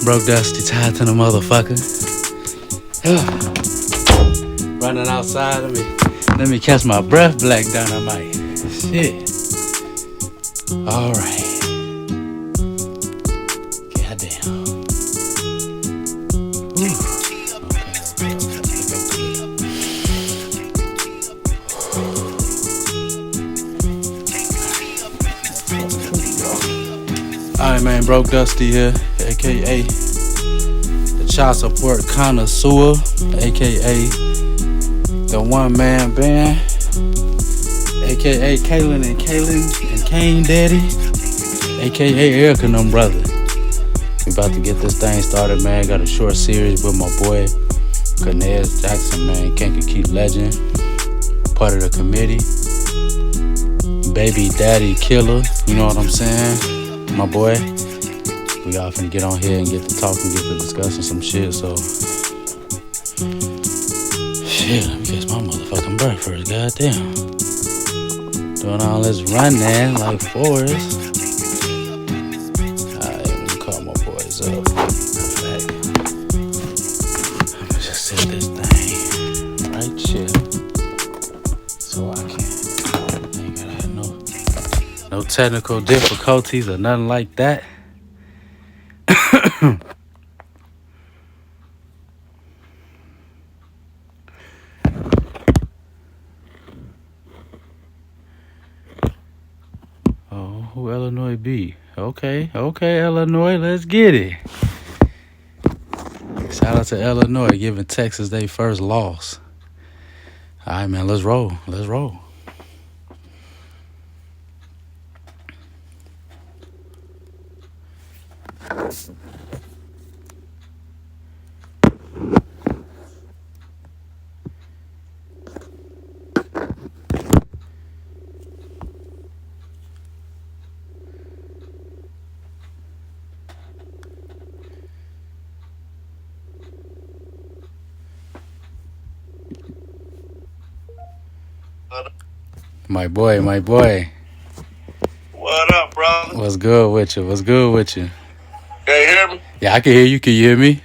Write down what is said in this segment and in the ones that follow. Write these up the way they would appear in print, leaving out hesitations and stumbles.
Broke Dusty tied to the motherfucker. Running outside. Let me catch my breath. Black Dynamite. Shit. All right. Goddamn. Alright, man, Broke Dusty here, aka the child support connoisseur, aka the one man band, aka Kaylin and Kane Daddy, aka Erica and them brother. We about to get this thing started, man. Got a short series with my boy Kenaz Jackson, man, Kankakee legend, part of the committee, baby daddy killer, you know what I'm saying? My boy, we all finna get on here and get to talking, get to discussing some shit, so shit, let me catch my motherfucking breath first, goddamn. Doing all this running like Forrest. Alright, let me call my boys up. I'ma just set this thing right here so I ain't gotta have no technical difficulties or nothing like that. Oh, who Illinois be? Okay, Illinois, let's get it. Shout out to Illinois giving Texas their first loss. All right, man, let's roll. My boy. What up, brother? What's good with you? Can you hear me? Yeah, I can hear you. Can you hear me?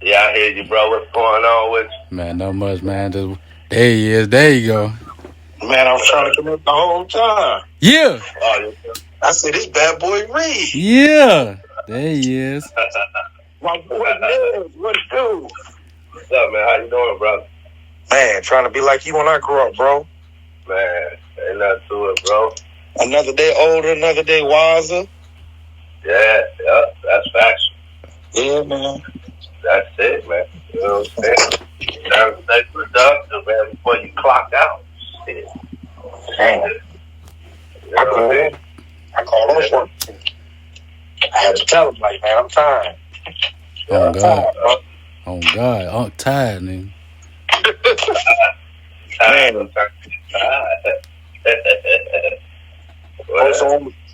Yeah, I hear you, bro. What's going on with you? Man, not much, man. Just, there he is. There you go. Man, I was trying to connect the whole time. Yeah. I said, this bad boy Reed. Yeah. There he is. My boy Nez, what it do? What's up, man? How you doing, brother? Man, trying to be like you when I grew up, bro. Man, ain't nothing to it, bro. Another day older, another day wiser. Yeah, that's factual. Yeah, man. That's it, man. You know what I'm saying? Time to stay productive, man, before you clock out. Shit. Damn. You know I called on work. I had to tell him, like, man, I'm tired. Oh, God. Oh, God. I'm tired, nigga. Tired. Also,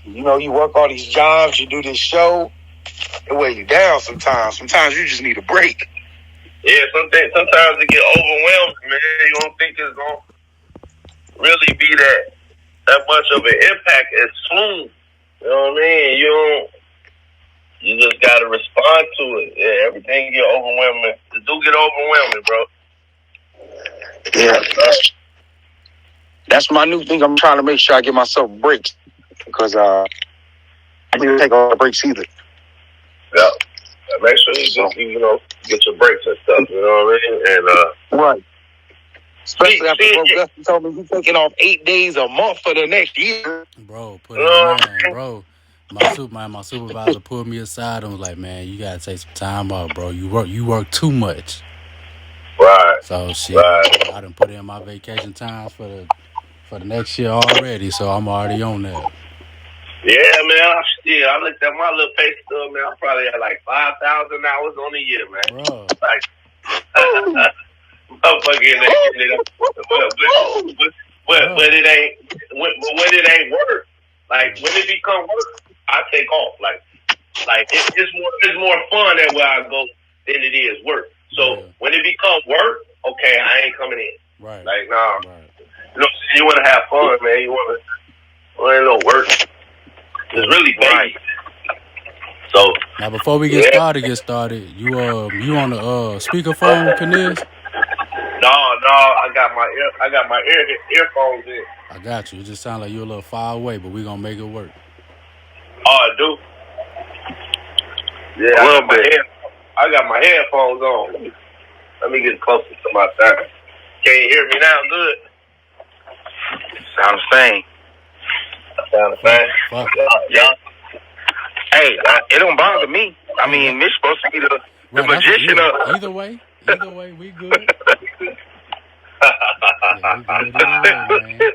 you know, you work all these jobs, you do this show, it weigh you down sometimes. Sometimes you just need a break. Yeah, sometimes it get overwhelmed, man. You don't think it's going to really be that much of an impact as soon. You know what I mean? You just got to respond to it. Yeah, everything get overwhelming. It do get overwhelming, bro. Yeah. That's my new thing. I'm trying to make sure I give myself breaks because I didn't take all the breaks either. Yeah. Make sure you just, get your breaks and stuff, you know what I mean? And, right. Especially after Broke Dusty told me he's taking off 8 days a month for the next year. Bro, put it in mind, bro. My supervisor pulled me aside and was like, man, you gotta take some time off, bro. You work too much. Right. So shit, I done put in my vacation times for the next year already, so I'm already on that. Yeah, man. I looked at my little pay stub, man. I'm probably at like 5,000 hours on a year, man. Bro. Like, motherfucking nigga. But it ain't. When it ain't work, like when it become work, I take off. Like it's more fun that where I go than it is work. So when it becomes work, okay, I ain't coming in. Right. Like nah. Right. You want to have fun, man. You want to no work. It's really bad. Right. So now, before we get started, you on the speakerphone, Kenaz? No, I got my earphones in. I got you. It just sounds like you're a little far away, but we're gonna make it work. Oh, I do. Yeah, I got my headphones on. Let me get closer to my side. Can you hear me now? Good. Sound the same. Fuck. Yeah. Hey, it don't bother me. I mean, we're supposed to be the magician of. Either way, we good. Yeah, we good either way, man.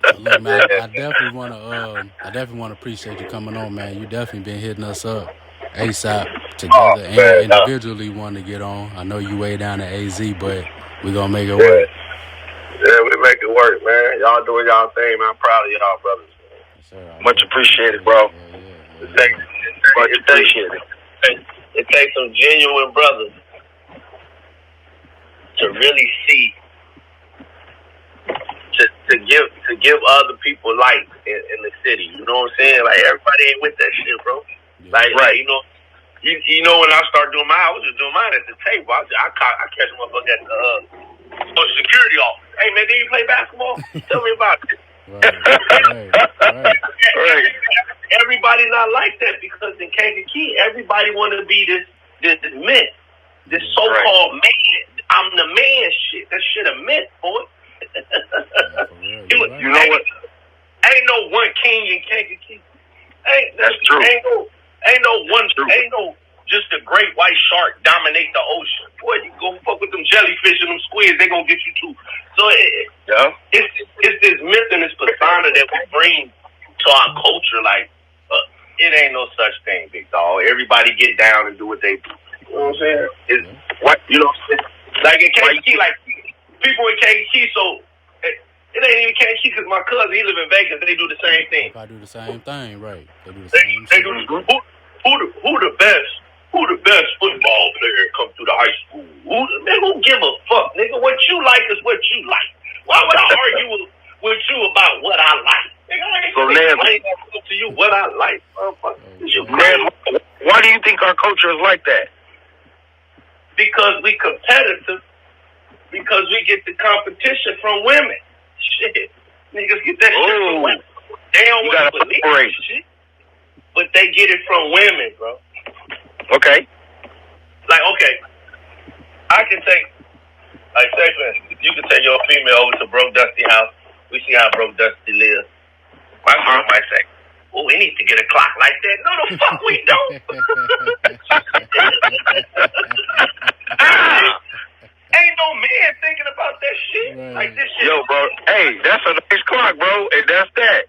So look, man, I definitely want to appreciate you coming on, man. You definitely been hitting us up ASAP together and individually want to get on. I know you way down to AZ, but we gonna make it work. Yeah, we make it work, man. Y'all doing y'all thing, man. I'm proud of y'all, brothers. Yes, sir, much appreciated, bro. Much appreciated. It takes some genuine brothers to really see, to give other people light in the city. You know what I'm saying? Like, everybody ain't with that shit, bro. Yeah. Like, right. You know, when I started doing mine, I was just doing mine at the table. I catch them up at the Social Security office. Hey, man, did you play basketball? Tell me about it. Right. Everybody not like that, because in Kankakee, everybody want to be this myth, this so-called man. I'm the man shit. That shit a myth, boy. You know what? Ain't no one king in Kankakee. That's true. Ain't no just a great white shark dominate the ocean. Boy, you go fuck with them jellyfish and them squids, they gonna get you too. So it's this myth and this persona that we bring to our culture. Like, it ain't no such thing, big dog. Everybody get down and do what they do. You know what I'm saying? It's what, you know what I'm saying? Like in Kankakee, like people in Kankakee, so it ain't even Kankakee, because my cousin, he live in Vegas, and they do the same thing. I do the same thing, right? They do the same thing. Who the best football player come through the high school? Who give a fuck, nigga? What you like is what you like. Why would I argue with you about what I like? Nigga, I ain't explain to you what I like. Why do you think our culture is like that? Because we competitive. Because we get the competition from women. Shit. Niggas get that shit from women. They don't want to believe that shit. But they get it from women, bro. Okay. Like, okay. I can take, like, say, for instance, you can take your female over to Broke Dusty house. We see how Broke Dusty lives. My girl might say, oh, we need to get a clock like that. No, the fuck we don't. Ain't no man thinking about that shit. Right. Like this shit. Yo, bro. Hey, that's a nice clock, bro. And that's that.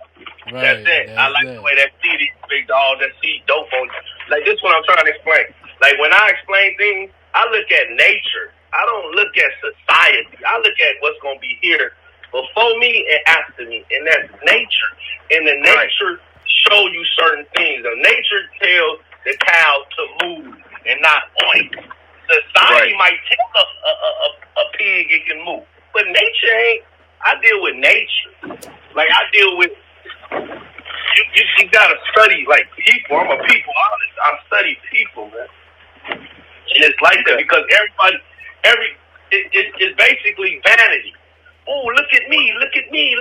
Right. That's it. I like the way that CD big dog, that CD dope on you. Like, this is what I'm trying to explain. Like, when I explain things, I look at nature. I don't look at society. I look at what's going to be here before me and after me. And that's nature. And the nature show you certain things. The nature tells the cow to move and not oink. Society might tell a pig it can move. But nature ain't. I deal with nature. Like, I deal with... You gotta study, like, people. I'm a people artist. I study people, man. And it's like that because it's basically vanity. Oh, look at me. Ooh, look at me.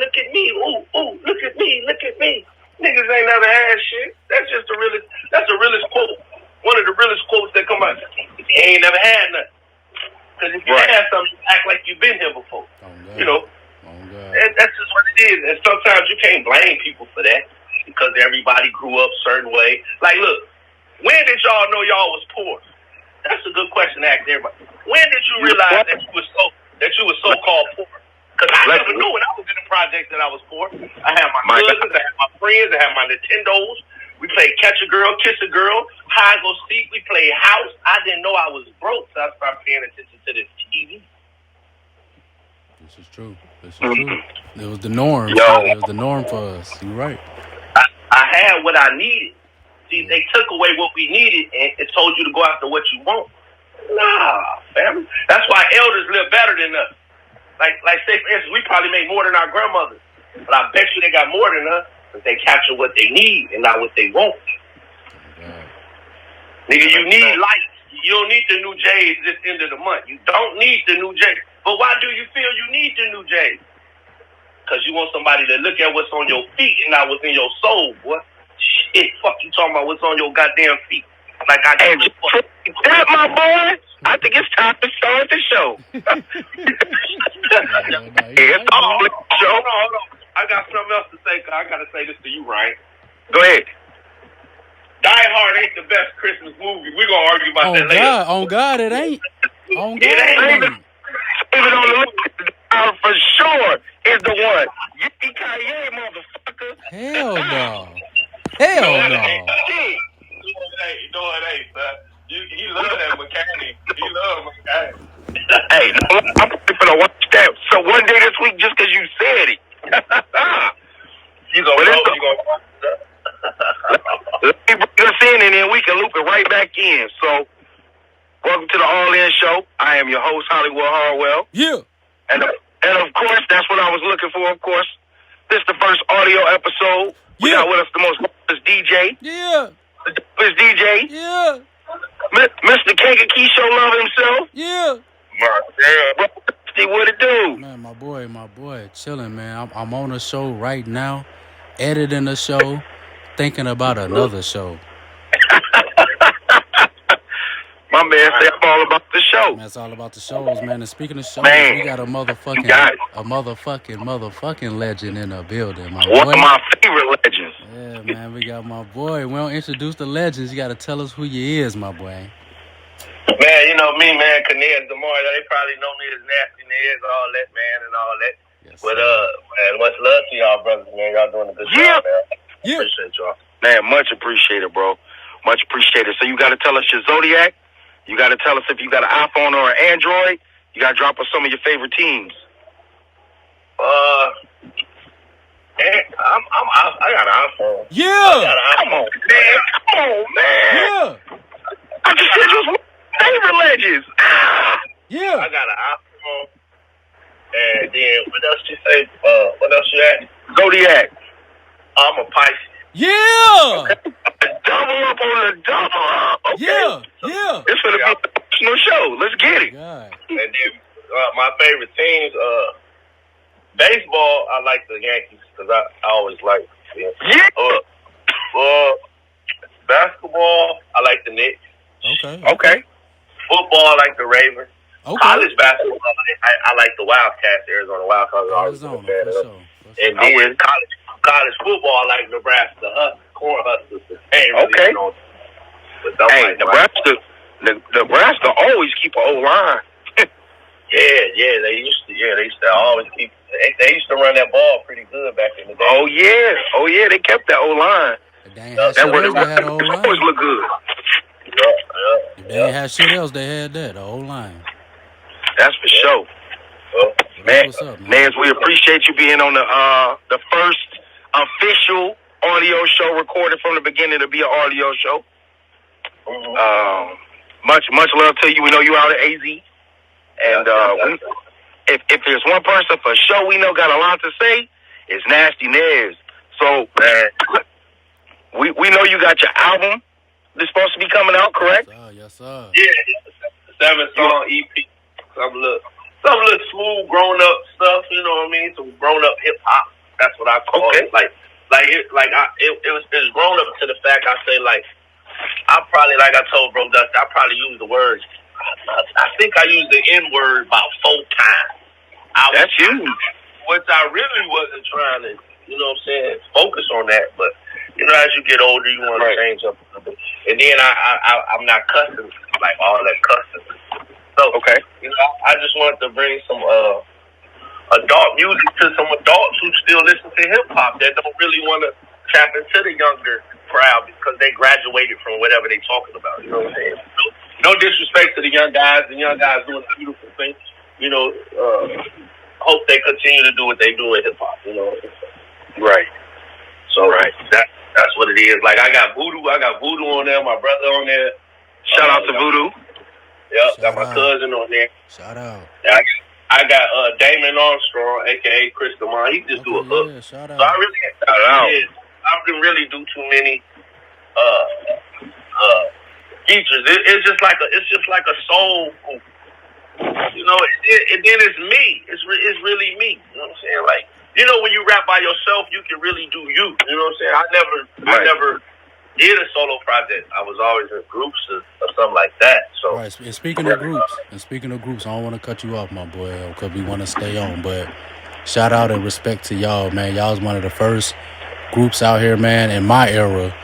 Look at me. Niggas ain't never had shit. That's just that's the realest quote. One of the realest quotes that come out. You ain't never had nothing. Because if you had something, you act like you've been here before. You know? That's just what it is. And sometimes you can't blame people for that because everybody grew up a certain way. Like, look, when did y'all know y'all was poor? That's a good question to ask everybody. When did you realize that you was so-called poor? Because I never knew when I was in the projects that I was poor. I had my cousins, I had my friends, I had my Nintendos. We played catch a girl, kiss a girl, hide go seek. We played house. I didn't know I was broke, so I started paying attention to this TV. This is true. It was the norm. It was the norm for us. You're right. I had what I needed. See, they took away what we needed and it told you to go after what you want. Nah, family. That's why elders live better than us. Like say for instance, we probably make more than our grandmothers, but I bet you they got more than us. Because they capture what they need and not what they want. Nigga, you need lights. You don't need the new J's this end of the month. You don't need the new J's. But why do you feel you need the new J's? Because you want somebody to look at what's on your feet and not what's in your soul, boy. Shit, fuck you talking about what's on your goddamn feet. Like I can't fuck. That, my boy, I think it's time to start the show. It's all the show. Hold on. I got something else to say, because I got to say this to you, Ryan. Go ahead. Die Hard ain't the best Christmas movie. We're going to argue about that later. On God, it ain't. On God, it ain't. Even on the list, for sure, is the one. Yippee-ki-yay, motherfucker. Hell no. Hell no. Shit. No, it ain't, son. He love that mechanic. He love mechanic. Hey, no, I'm gonna watch that. So one day this week, just because you said it. You gonna watch that. Let me bring us in, and then we can loop it right back in. So, welcome to the All In Show. I am your host, Hollywood Harwell. Yeah. And of course, that's what I was looking for, of course. This is the first audio episode. We got with us the most DJ. Yeah. The dopest DJ. Yeah. Mr. Kankakee Show Love himself. Yeah. What it do? Man, my boy, chilling, man. I'm on a show right now, editing a show, thinking about another show. My man said all about the show. Man, it's all about the shows, man. And speaking of shows, man, we got a motherfucking legend in the building, my boy. One of my favorite legends. Yeah, man, we got my boy. We don't introduce the legends. You got to tell us who you is, my boy. Man, you know me, man, Kenaz Demar. They probably know me as Nasty Nez, all that, man, and all that. Yes, but, man, much love to y'all, brothers, man. Y'all doing a good job, man. Yeah. Appreciate y'all. Man, much appreciated, bro. Much appreciated. So you got to tell us your Zodiac. You got to tell us if you got an iPhone or an Android. You got to drop us some of your favorite teams. I got an iPhone. Yeah. Come on, man. Yeah. I just said you was one of my favorite legends. Yeah. I got an iPhone. And then, what else you say? What else you at? Zodiac. I'm a Pisces. Yeah. Okay. Double up on the double up. Okay. Yeah. It's going to be a professional show. Let's get it. God. And then my favorite teams, baseball, I like the Yankees because I always like them. Yeah. Basketball, I like the Knicks. Okay. Football, I like the Ravens. Okay. College basketball, I like the Wildcats, Arizona Wildcats. And then college football, I like Nebraska Cornhuskers. Okay. Hey, Nebraska always keep an O-line. Yeah, they used to always keep. They used to run that ball pretty good back in the day. Oh yeah, they kept that O-line. That where the always look good. Yeah. If they ain't had shit else, they had that, the whole line. That's for sure. Man, what's up, man? Nance, we appreciate you being on the first official audio show recorded from the beginning to be an audio show. Mm-hmm. Much love to you. We know you out at AZ. And if there's one person for sure we know got a lot to say, it's Nasty Nez. So, man, we know you got your album that's supposed to be coming out, correct? Yes, sir. Yeah, 7-song EP. Some little smooth, grown up stuff. You know what I mean? Some grown up hip hop. That's what I call it. It was grown up to the fact I say I probably, like I told Bro Dust, I probably use the words. I think I used the N word about 4 times. That's huge. Which I really wasn't trying to, you know what I'm saying, focus on that. But you know, as you get older, you want to change up a little bit. And then I'm not cussing like all that cussing. So, you know, I just wanted to bring some adult music to some adults who still listen to hip hop that don't really want to tap into the younger crowd because they graduated from whatever they talking about. You know what I'm saying? No disrespect to the young guys. The young guys doing a beautiful thing. You know, hope they continue to do what they do in hip hop. You know, right. So that's what it is. Like I got Voodoo on there. My brother on there. Shout out to Voodoo. Yep, got my cousin on there. Shout out. I got Damon Armstrong, a.k.a. Chris Demar. He just do a hook. Shout out. So I really shout out. didn't really do too many features. It's just like a soul group. You know, and then it's me. It's really me. You know what I'm saying? Like, you know, when you rap by yourself, you can really do you. You know what I'm saying? I never did a solo project. I was always in groups or something like that. So, right. And speaking of groups, I don't want to cut you off, my boy, because we want to stay on. But shout out and respect to y'all, man. Y'all was one of the first groups out here, man, in my era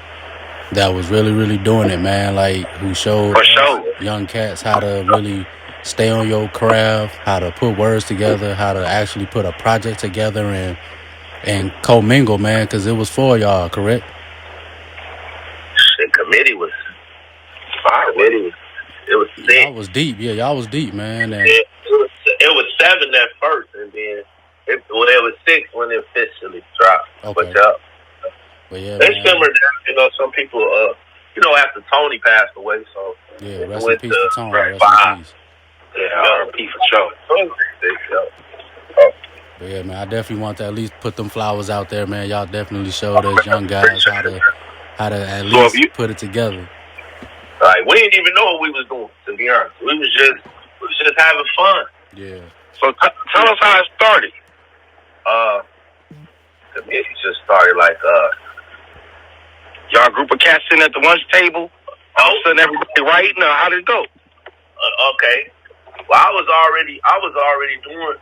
that was really, really doing it, man. Like, who showed young cats how to really stay on your craft, how to put words together, how to actually put a project together and commingle, man, because it was for y'all, correct? The committee was fire. It was sick. Y'all was deep, yeah. Y'all was deep, man. And it was 7 at first, and then it was 6 when it officially dropped. Okay. But yeah, they simmered down. You know, some people, you know, after Tony passed away, so yeah, rest in peace to Tony. Rest in peace. Yeah, R.I.P. for sure. But yeah, man, I definitely want to at least put them flowers out there, man. Y'all definitely showed us young guys how to at least put it together. Right, we didn't even know what we was doing. To be honest, we was just having fun. Yeah. So tell us how it started. The meeting just started like y'all group of cats sitting at the lunch table. All of a sudden, everybody writing. How did it go? Okay. Well, I was already doing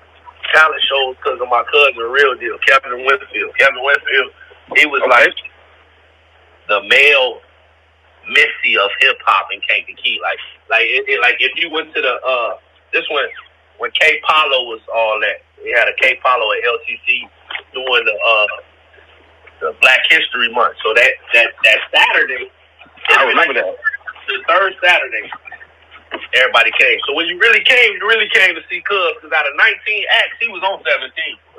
talent shows because of my cousin, Real Deal, Kevin Winfield. Kevin Winfield, he was like the male Missy of hip hop in Kankakee. Like if you went to the this one when K Paulo was all that, we had a K Paulo at LCC doing the Black History Month. So that Saturday, I remember that. The third Saturday, everybody came. So when you really came to see Cuz, because out of 19 acts, he was on 17.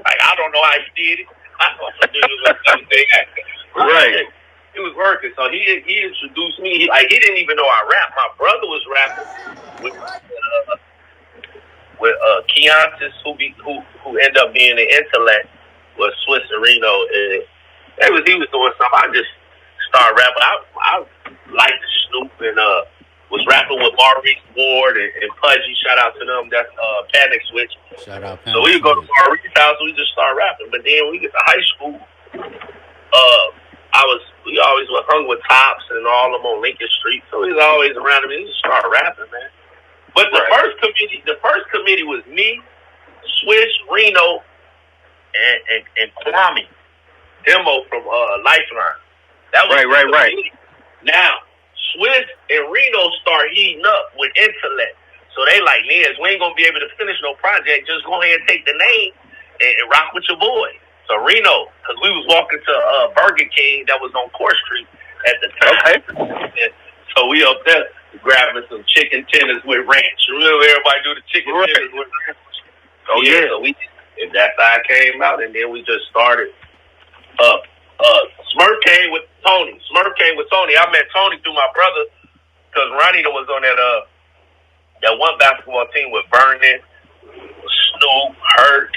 Like, I don't know how he did it. I thought some dude was on 17 acts. Right. It was working. So he introduced me. He didn't even know I rap. My brother was rapping with Kenaz, who ended up being an intellect, was Swiss Reno. And he was doing something. I just started rapping. I liked Snoop and was rapping with Maurice Ward and Pudgy. Shout out to them. That's Panic Switch. Shout out Panic So we would go to Maurice's house and we just start rapping. But then when we get to high school, we always hung with Tops and all of them on Lincoln Street. So he was always around me. We just started rapping, man. But the first committee was me, Swiss, Reno, and Kwame Demo from Lifeline. That was right. Now, Swiss and Reno start heating up with intellect. So they like, Nez, we ain't going to be able to finish no project. Just go ahead and take the name and rock with your boy. So Reno, because we was walking to Burger King that was on Court Street at the time. Okay. And so we up there grabbing some chicken tenders with ranch. Remember everybody do the chicken tenders with ranch? Oh, yeah. So and that's how I came out. And then we just started Smurf came with Tony. I met Tony through my brother because Ronnie was on that one basketball team with Vernon, Snoop, Hurt,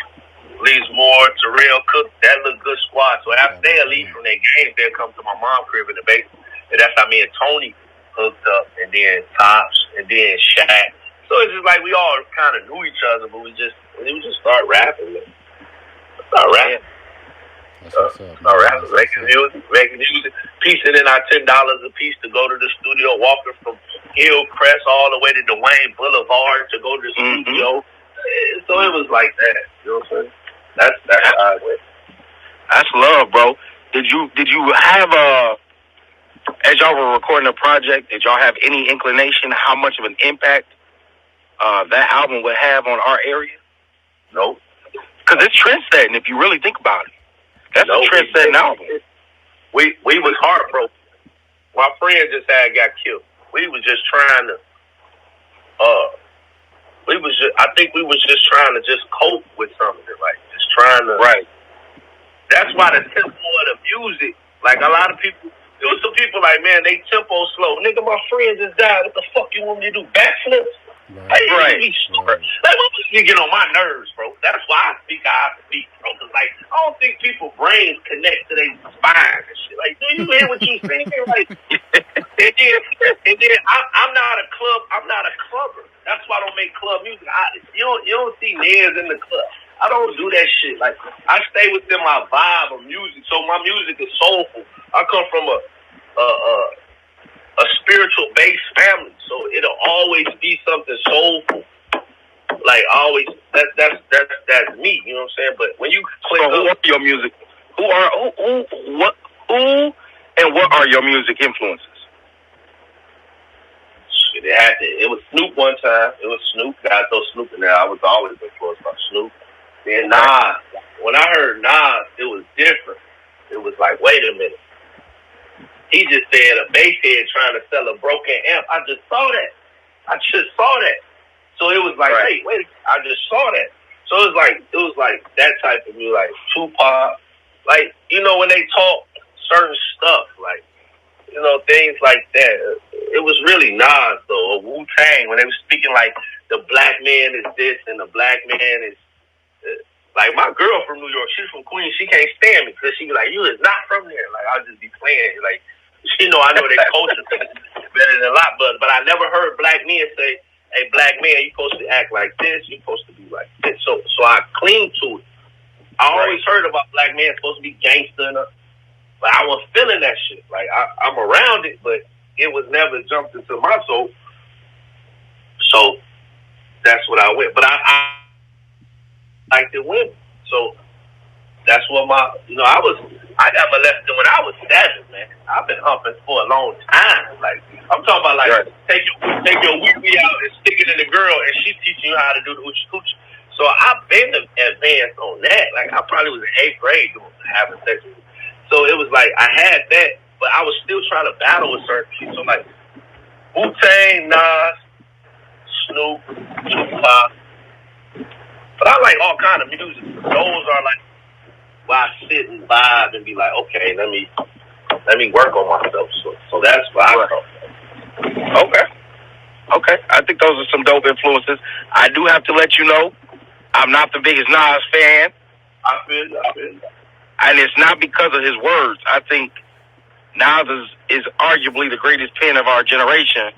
Lees Moore, Terrell Cook. That looked good squad. So after they leave from their games, they'll come to my mom's crib in the basement. And that's how me and Tony hooked up. And then Tops, and then Shaq. So it's just like we all kind of knew each other, but we just started rapping. Making music, piecing in our $10 a piece to go to the studio, walking from Hillcrest all the way to Dwayne Boulevard to go to the studio. So it was like that. You know what I'm saying? That's how it went. That's love, bro. Did you have as y'all were recording the project, did y'all have any inclination how much of an impact that album would have on our area? No. Because it's trendsetting if you really think about it. That's a trendsetting album. We was heartbroken. My friend just got killed. We was just trying to I think we was just trying to just cope with something, like just trying to. Right. That's why the tempo of the music, like a lot of people, there was some people like, man, they tempo slow. Nigga, my friend just died. What the fuck you want me to do? Backflips? Right. Like, what was You get on my nerves, bro. That's why I speak how I speak, bro. Cause like I don't think people's brains connect to their spine and shit. Like, do you hear what you saying? Like, and then I'm not a club. I'm not a clubber. That's why I don't make club music. You don't see Nez in the club. I don't do that shit. Like I stay within my vibe of music. So my music is soulful. I come from a spiritual based family, so it'll always be something soulful. Like always, that's me. You know what I'm saying? But when you click who are your music? Who and what are your music influences? Shit, it was Snoop one time. It was Snoop. Gotta throw Snoop in there. I was always influenced by Snoop. Then Nas. When I heard Nas, it was different. It was like, wait a minute. He just said a bass head trying to sell a broken amp. I just saw that. So it was like, hey, wait, I just saw that. So it was like that type of music, like Tupac, like, you know, when they talk certain stuff, like, you know, things like that. It was really Nas though, or Wu-Tang, when they were speaking like the black man is this and the black man is like my girl from New York, she's from Queens, she can't stand me because she be like, you is not from there. Like I'll just be playing like, you know, I know their culture better than a lot, but I never heard black men say, hey, black man, you supposed to act like this, you supposed to be like this. So I cling to it. I always heard about black men supposed to be gangster, but I was feeling that shit. Like I'm around it, but it was never jumped into my soul. So that's what I went. But I liked it women. So that's what I got molested when I was 7, man. I've been humping for a long time. Like I'm talking about, like take your wee out and stick it in the girl, and she's teaching you how to do the hoochie coochie. So I've been advanced on that. Like I probably was in 8th grade having sex with her. So it was like I had that, but I was still trying to battle with certain people. So like Wu-Tang, Nas, Snoop, Tupac. But I like all kind of music. Those are like where I sit and vibe and be like, okay, let me work on myself. So that's why I come. Okay. I think those are some dope influences. I do have to let you know, I'm not the biggest Nas fan. I feel. And it's not because of his words. I think Nas is arguably the greatest pen of our generation.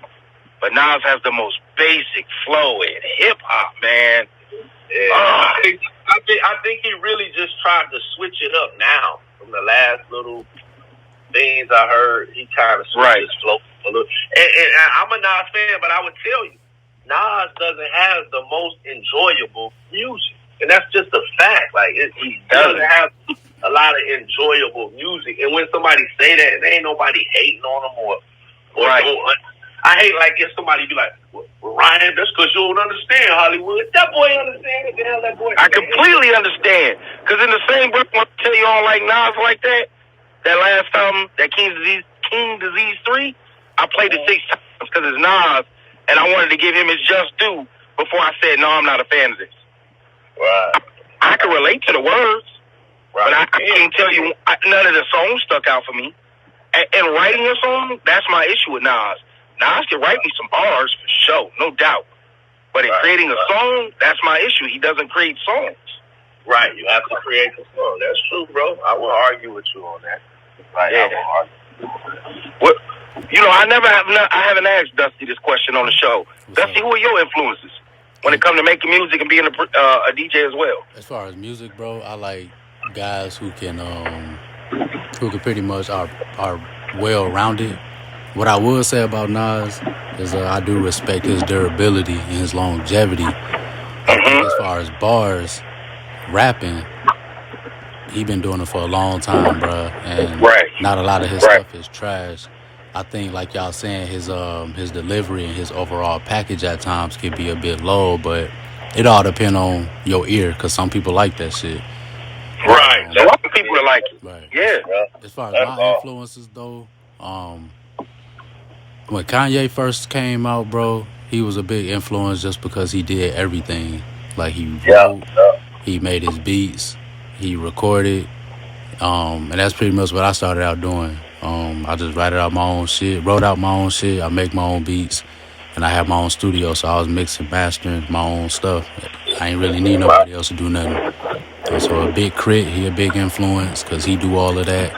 But Nas has the most basic flow in hip hop, man. Yeah. I think he really just tried to switch it up now. From the last little things I heard, he kind of switched his flow a little. And I'm a Nas fan, but I would tell you, Nas doesn't have the most enjoyable music. And that's just a fact. Like, he doesn't have a lot of enjoyable music. And when somebody say that, there ain't nobody hating on him or I hate like if somebody be like, well, Ryan, that's because you don't understand Hollywood. That boy understand what the hell that boy. I completely understand. Because in the same breath, I want to tell you all like Nas like that last time, that King Disease 3, I played it 6 times because it's Nas, and I wanted to give him his just due before I said, no, I'm not a fan of this. Right. I can relate to the words, but I can't tell you, none of the songs stuck out for me. And writing a song, that's my issue with Nas. Nas can write me some bars for sure, no doubt. But in creating a song, that's my issue. He doesn't create songs. Right, you have to create the song. That's true, bro. I won't argue with you on that. Right, yeah. I won't argue. What? You know, I haven't asked Dusty this question on the show. Dusty, who are your influences when it comes to making music and being a DJ as well? As far as music, bro, I like guys who can pretty much are well-rounded. What I would say about Nas is I do respect his durability and his longevity. I think as far as bars, rapping, he been doing it for a long time, bro. And not a lot of his stuff is trash. I think, like y'all saying, his delivery and his overall package at times can be a bit low, but it all depends on your ear, because some people like that shit. Right. A lot of people are like it. Right. Yeah. As far as my influences, though, when Kanye first came out, bro, he was a big influence just because he did everything. Like, he wrote, he made his beats, he recorded, and that's pretty much what I started out doing. I just wrote out my own shit, I make my own beats, and I have my own studio, so I was mixing, mastering my own stuff. I ain't really need nobody else to do nothing. And so a big Crit, he a big influence because he do all of that.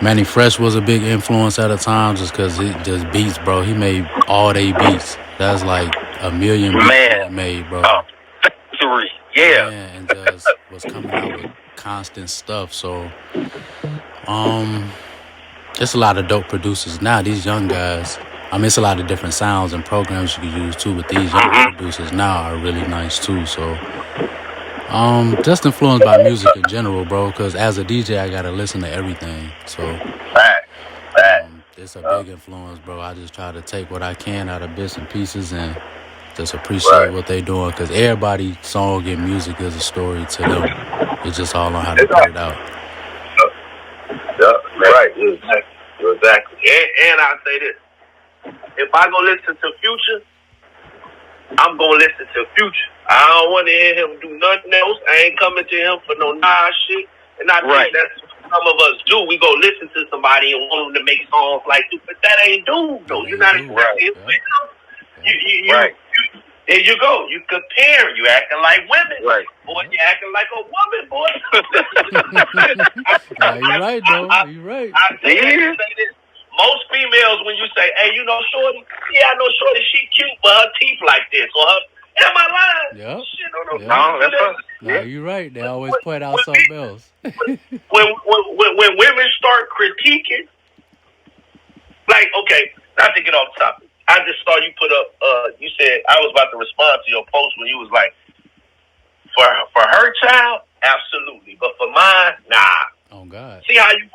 Manny Fresh was a big influence at a time just because it just beats, bro. He made all day beats. That's like a million beats he made, bro. Factory, yeah. And just was coming out with constant stuff. So, there's a lot of dope producers now. These young guys, I mean, it's a lot of different sounds and programs you can use too, but these young producers now are really nice too. So, just influenced by music in general, bro, because as a DJ, I got to listen to everything. So, it's a big influence, bro. I just try to take what I can out of bits and pieces and just appreciate what they doing, because everybody's song and music is a story to them. It's just all on how to put it out. Right, exactly. And I'll say this. If I go listen to Future, I'm going to listen to Future. I don't want to hear him do nothing else. I ain't coming to him for no shit. And I think that's what some of us do. We go listen to somebody and want them to make songs like you, but that ain't dude, though. You're not exactly there you go. You compare. You acting like women. Right. Boy, you acting like a woman, boy. You're right, though. You're right. I say this. Most females, when you say, hey, you know Shorty? Yeah, I know Shorty. She cute, but her teeth like this. Or her... Am I lying? Yep. Shit, no, that's right. No, you're right. They always point out something else. when women start critiquing, like, okay, not to get off topic. I just saw you put up, you said, I was about to respond to your post when you was like, for her child, absolutely. But for mine, nah. Oh, God. See how you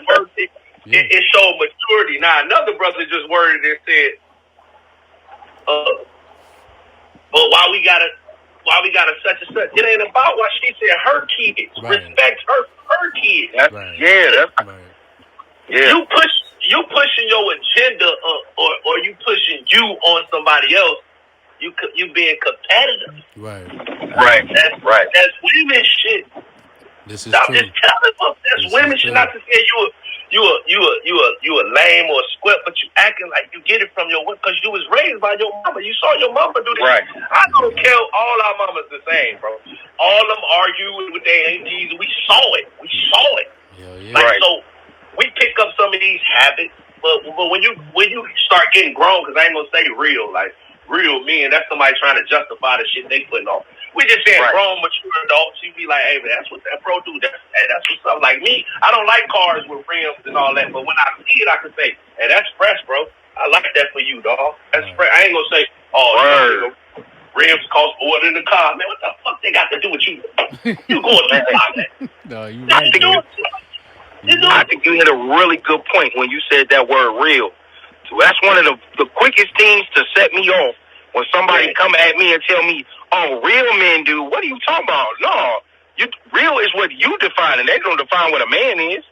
worded it? Yeah. It showed maturity. Now, another brother just worded it and said, but why we gotta such and such? It ain't about what she said. Her kids. Right. Respect her kids. That's right. Yeah. You pushing your agenda or you pushing you on somebody else. You being competitive. Right. That's women shit. This is I'm true. just telling them that's women shit. Not to say you a lame or a square, but you acting like you get it from your because you was raised by your mama. You saw your mama do this. Right. I don't care. All our mamas the same, bro. All of them argue with their aunties. We saw it. Yeah. So we pick up some of these habits, but when you start getting grown, because I ain't gonna say real, like real men, that's somebody trying to justify the shit they putting on. We just saying grown, mature adults. You be like, hey, man, that's what that bro do. That's what's up. Like me, I don't like cars with rims and all that, but when I see it, I can say, hey, that's fresh, bro. I like that for you, dog. That's fresh. I ain't gonna say, rims cost more than the car. Man, what the fuck they got to do with you? You going to that? No, you right, I think you hit a really good point when you said that word real. So that's one of the quickest things to set me off. When somebody come at me and tell me, oh, real men do, what are you talking about? No, real is what you define, and they don't define what a man is.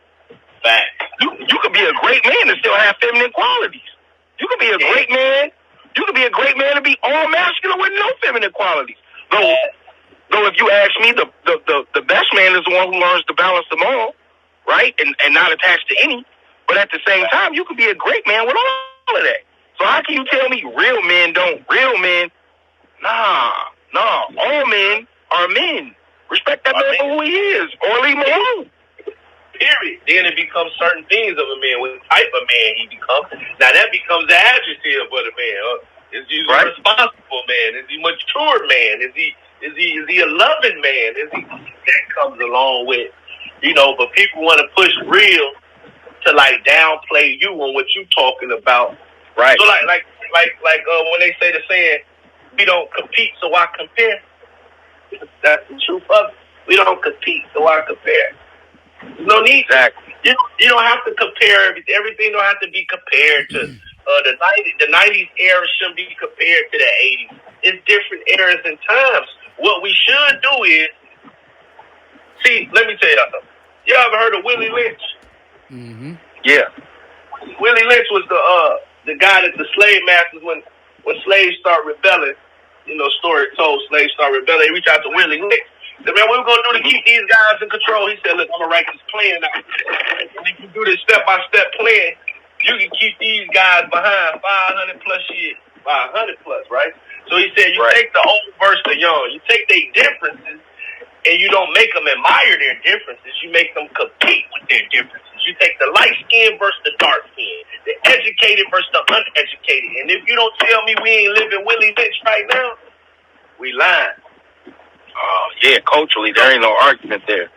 Fact. You could be a great man and still have feminine qualities. You could be a great man. You could be a great man and be all masculine with no feminine qualities. Though if you ask me, the best man is the one who learns to balance them all, right, and not attached to any. But at the same time, you could be a great man with all of that. So how can you tell me real men don't? Real men, nah. All men are men. Respect that man for who he is, or leave him alone. Period. Then it becomes certain things of a man, what type of man he becomes. Now that becomes the adjective of the man. Is he a responsible man? Is he a mature man? Is he a loving man? That comes along with, but people want to push real to like downplay you on what you talking about. Right. So like when they say the saying, we don't compete, so I compare. That's the truth of it. We don't compete, so I compare. No need. Exactly. You don't have to compare everything. Everything don't have to be compared to the 90s era shouldn't be compared to the 80s. It's different eras and times. What we should do is let me tell you something. You ever heard of Willie Lynch? Mm-hmm. Yeah. Willie Lynch was the guy that the slave masters, when slaves start rebelling, story told, slaves start rebelling, they reach out to Willie Lynch. He said, man, what we going to do to keep these guys in control? He said, look, I'm going to write this plan out. And if you do this step-by-step plan, you can keep these guys behind 500 plus years, 500 plus, right? So he said, you take the old versus the young. You take their differences, and you don't make them admire their differences. You make them compete with their differences. You take the light skin versus the dark skin, the educated versus the uneducated. And if you don't tell me we ain't living Willie Lynch right now, we lying. Yeah, culturally, there ain't no argument there.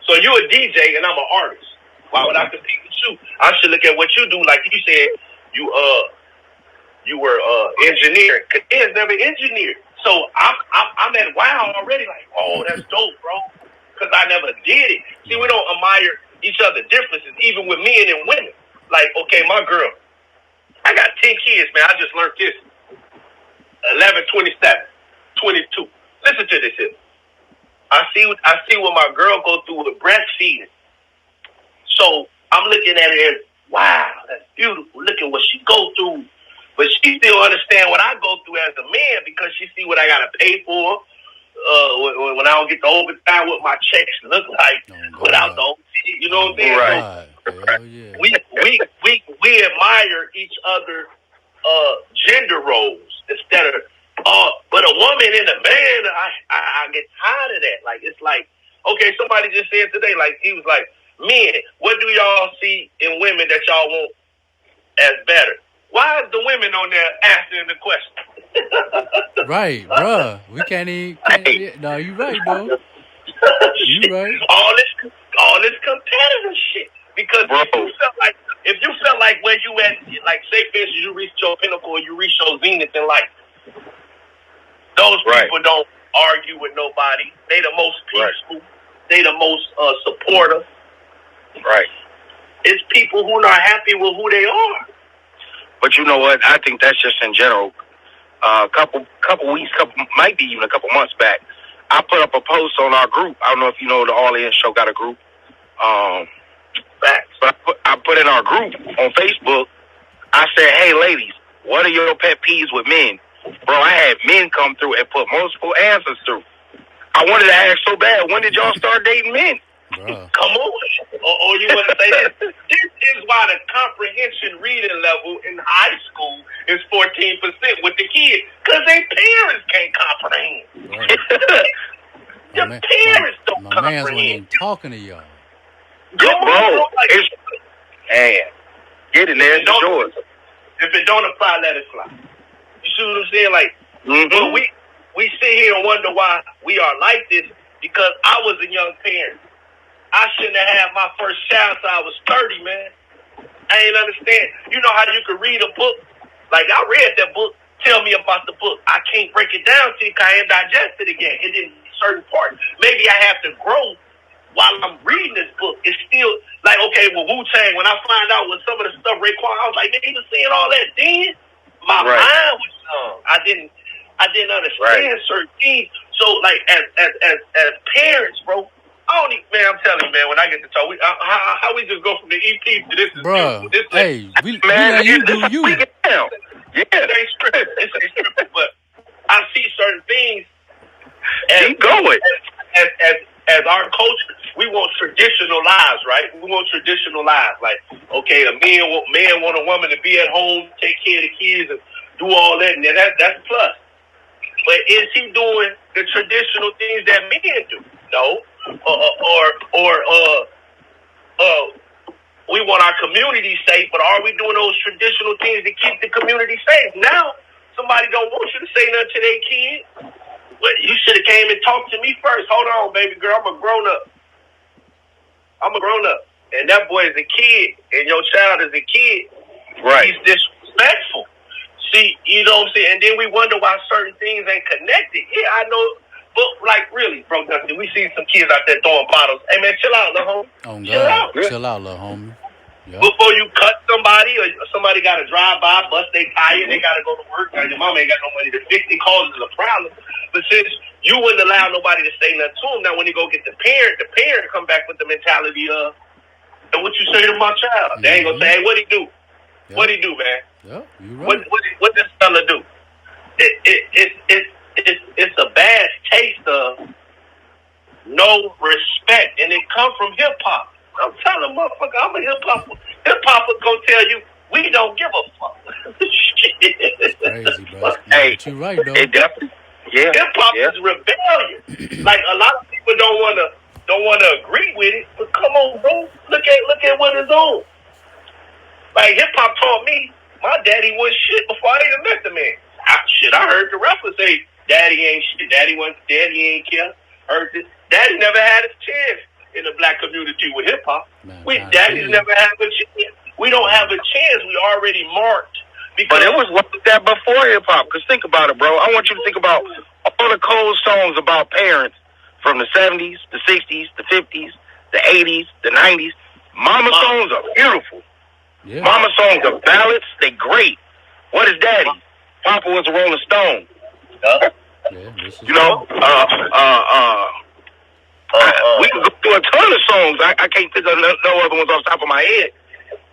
So you a DJ and I'm an artist. Why would I compete with you? I should look at what you do. Like you said, you were engineering. Kenaz never engineered. So I'm at wow already. Like, oh, that's dope, bro. Because I never did it. See, we don't admire each other's differences, even with men and women. Like, okay, my girl, I got 10 kids, man. I just learned this. 11, 27, 22. Listen to this here. I see what my girl go through with breastfeeding. So I'm looking at it as, wow, that's beautiful. Look at what she go through. But she still understand what I go through as a man because she see what I got to pay for when I don't get the overtime, what my checks look like without the OT. You know what I'm saying? Right. Hell yeah. We admire each other gender roles instead of but a woman and a man, I get tired of that. Like, it's like, okay, somebody just said today, like, he was like, men, what do y'all see in women that y'all want as better? Why is the women on there answering the question? Right, bruh. We can't even. No, you right, though. You right. All this competitive shit. Because if you felt like where you at, like, say for instance, you reached your pinnacle or you reached your zenith in life, those people don't argue with nobody. They the most peaceful. They the most supportive. Right. It's people who not happy with who they are. But you know what? I think that's just in general. Couple weeks, might be even a couple months back, I put up a post on our group. I don't know if you know the All In Show got a group. But I put in our group on Facebook. I said, hey, ladies, what are your pet peeves with men? Bro, I had men come through and put multiple answers through. I wanted to ask so bad, when did y'all start dating men? Bruh. Come on. Or you want to say this. This is why the comprehension reading level in high school is 14% with the kids. Because their parents can't comprehend. Your parents don't comprehend. My man's wasn't even talking to y'all. Come on, bro. Like, man, get in there. It's yours. If it don't apply, let it fly. You see what I'm saying? Like, but we sit here and wonder why we are like this because I was a young parent. I shouldn't have had my first child until I was 30, man. I ain't understand. You know how you can read a book? Like, I read that book. Tell me about the book. I can't break it down to you because I ain't digest it again. It in certain parts. Maybe I have to grow while I'm reading this book. It's still like, okay, well, Wu-Tang, when I find out what some of the stuff Raekwon, I was like, man, he was saying all that then. My mind was young. I didn't understand certain things. So, like, as parents, bro, I don't even, man, I'm telling you, man, when I get to talk, how we just go from the EP to this is Bruh, this hey, we let you do you. Yeah. It ain't scripted, but I see certain things Keep going. As our culture, we want traditional lives, right? We want traditional lives. Like, okay, a man want a woman to be at home, take care of the kids, and do all that, and that's plus. But is he doing the traditional things that men do? No. We want our community safe, but are we doing those traditional things to keep the community safe? Now, somebody don't want you to say nothing to their kid. But you should have came and talked to me first. Hold on, baby girl. I'm a grown up. And that boy is a kid, and your child is a kid. Right. He's disrespectful. See, you know what I'm saying? And then we wonder why certain things ain't connected. Yeah, I know. But, like, really, bro, Dusty, we see some kids out there throwing bottles. Hey, man, chill out, little homie. Oh, God. Chill out. Chill out, little homie. Yep. Before you cut somebody or somebody got to drive by, bust their tire, they got to go to work. Now, your mom ain't got no money to fix it, causes a problem. But since you wouldn't allow nobody to say nothing to him, now when you go get the parent come back with the mentality of, and what you say to my child? They ain't going to say, hey, what'd he do? Yep. What'd he do, man? Yep, you right. What this fella do? It's a bad taste of no respect, and it come from hip hop. I'm telling motherfucker, I'm a hip hopper. Hip hopper gonna tell you We don't give a fuck. It's crazy, bro. Hey, but you're right, though. It definitely, yeah. Hip hop is rebellion. Like a lot of people don't wanna agree with it, but come on, bro. Look at what it's on. Like hip hop taught me, my daddy was shit before I even met the man. I heard the rapper say, "Daddy ain't shit. Daddy ain't care." Heard this. Daddy never had a chance in the black community with hip hop. Daddy's never had a chance. We don't have a chance. We already marked. But it was like that before hip hop. Cause think about it, bro. I want you to think about all the cold songs about parents from the 70s, the 60s, the 50s, the 80s, the 90s. Mama songs are beautiful. Yeah. Mama songs are ballads. They great. What is daddy? Papa was a Rolling Stone. You know, we can go through a ton of songs. I can't think of no other ones off the top of my head.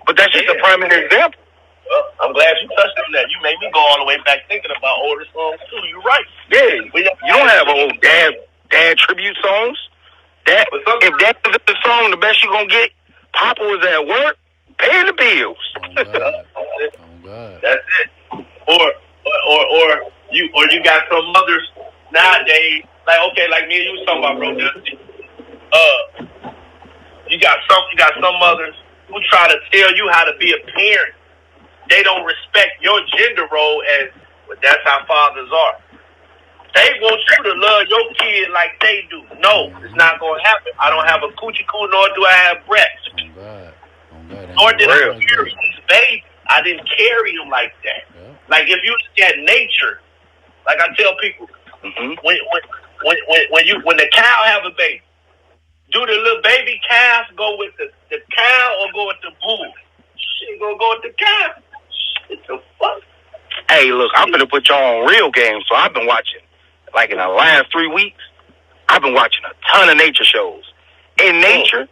But that's just a primary example. Well, I'm glad you touched on that. You made me go all the way back thinking about older songs too. You're right. Yeah, you don't have old dad tribute songs. If that is the song, the best you're gonna get. Papa was at work paying the bills. Oh God. That's it. Or you got some mothers nowadays, like me and you was talking about, bro. You got some mothers who try to tell you how to be a parent. They don't respect your gender role as, well, that's how fathers are. They want you to love your kid like they do. No, it's not going to happen. I don't have a coochie coo, nor do I have breasts. Oh God. Nor did I carry his baby. I didn't carry him like that. Yeah. Like if you look at nature, like I tell people, when the cow have a baby, do the little baby calf go with the cow or go with the bull? She gonna go with the cow. Shit, the fuck. Hey, look, I'm gonna put y'all on real games. So I've been watching, like in the last 3 weeks, I've been watching a ton of nature shows. In nature,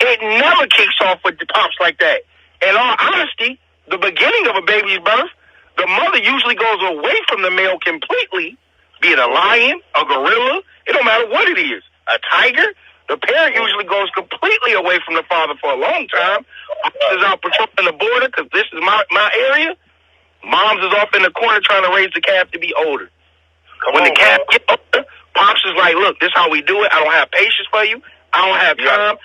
it never kicks off with the pops like that. In all honesty, the beginning of a baby's birth, the mother usually goes away from the male completely, be it a lion, a gorilla, it don't matter what it is, a tiger. The parent usually goes completely away from the father for a long time. Pops is out patrolling the border because this is my area. Moms is off in the corner trying to raise the calf to be older. When the calf gets older, Pops is like, look, this is how we do it. I don't have patience for you. I don't have time.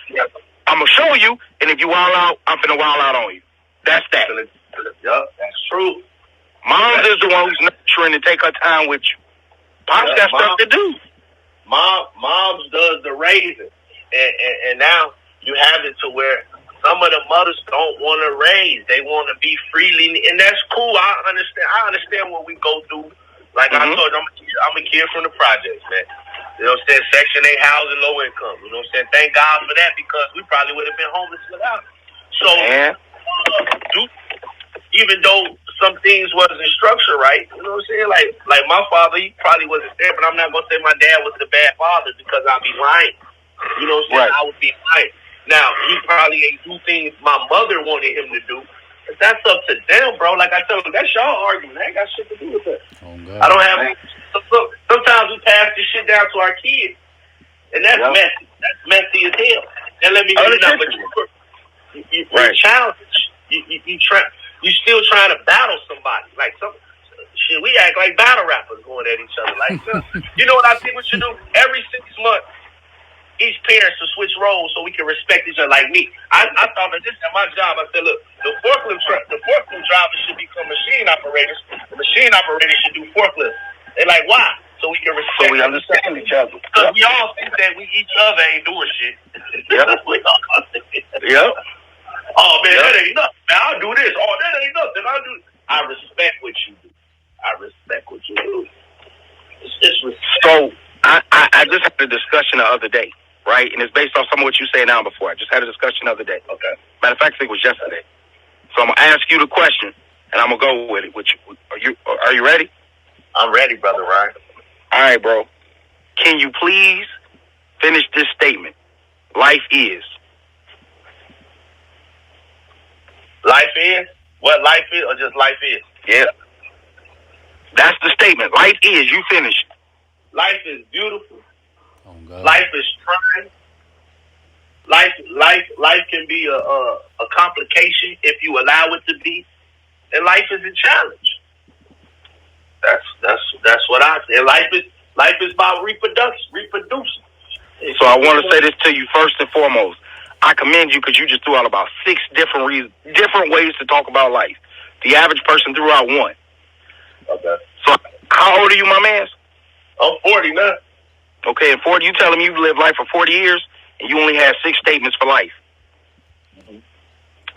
I'm going to show you, and if you wild out, I'm finna wild out on you. That's that. Yup, that's true. Moms is the one who's nurturing to take her time with you. Pops got stuff to do. Moms does the raising, and now you have it to where some of the mothers don't want to raise; they want to be freely, and that's cool. I understand what we go through. Like I told you, I'm a kid from the projects, man. You know what I'm saying? Section 8 housing, low income. You know what I'm saying? Thank God for that because we probably would have been homeless without it. So, even though some things wasn't structured right, you know what I'm saying? Like my father, he probably wasn't there, but I'm not gonna say my dad was the bad father because I'd be lying. You know what I'm saying? Right. I would be lying. Now he probably ain't do things my mother wanted him to do, but that's up to them, bro. Like I told you, that's y'all argument. I ain't got shit to do with that. Oh, God. I don't have. Look, sometimes we pass this shit down to our kids, and that's messy. That's messy as hell. And let me know, but you're challenged. You still trying to battle somebody. Like shit, we act like battle rappers going at each other. Like, you know what I think we should do? Every 6 months, each parent should switch roles so we can respect each other. Like me, I thought that this at my job. I said, look, the forklift drivers should become machine operators. The machine operators should do forklifts. They're like, why? So we can respect. So we understand each other. Because we all think that each other ain't doing shit. Yep. Yep. Oh man, that ain't nothing. Man, I'll do this. Oh, that ain't nothing. I respect what you do. I respect what you do. It's respect. So I just had a discussion the other day, right? And it's based off some of what you said now before. I just had a discussion the other day. Okay. Matter of fact, I think it was yesterday. So I'm gonna ask you the question, and I'm gonna go with it. Are you ready? I'm ready, brother Ryan. All right, bro. Can you please finish this statement? Life is. Life is? What life is or just life is? Yeah. That's the statement. Life is. You finish. Life is beautiful. Oh, God. Life is trying. Life can be a complication if you allow it to be. and life is a challenge. That's what I say. Life is about reproducing. So I want to say this to you first and foremost. I commend you because you just threw out about 6 different ways to talk about life. The average person threw out 1. Okay. So how old are you, my man? I'm 40 now. Okay, and 40, you telling me you've lived life for 40 years and you only had 6 statements for life. Mm-hmm.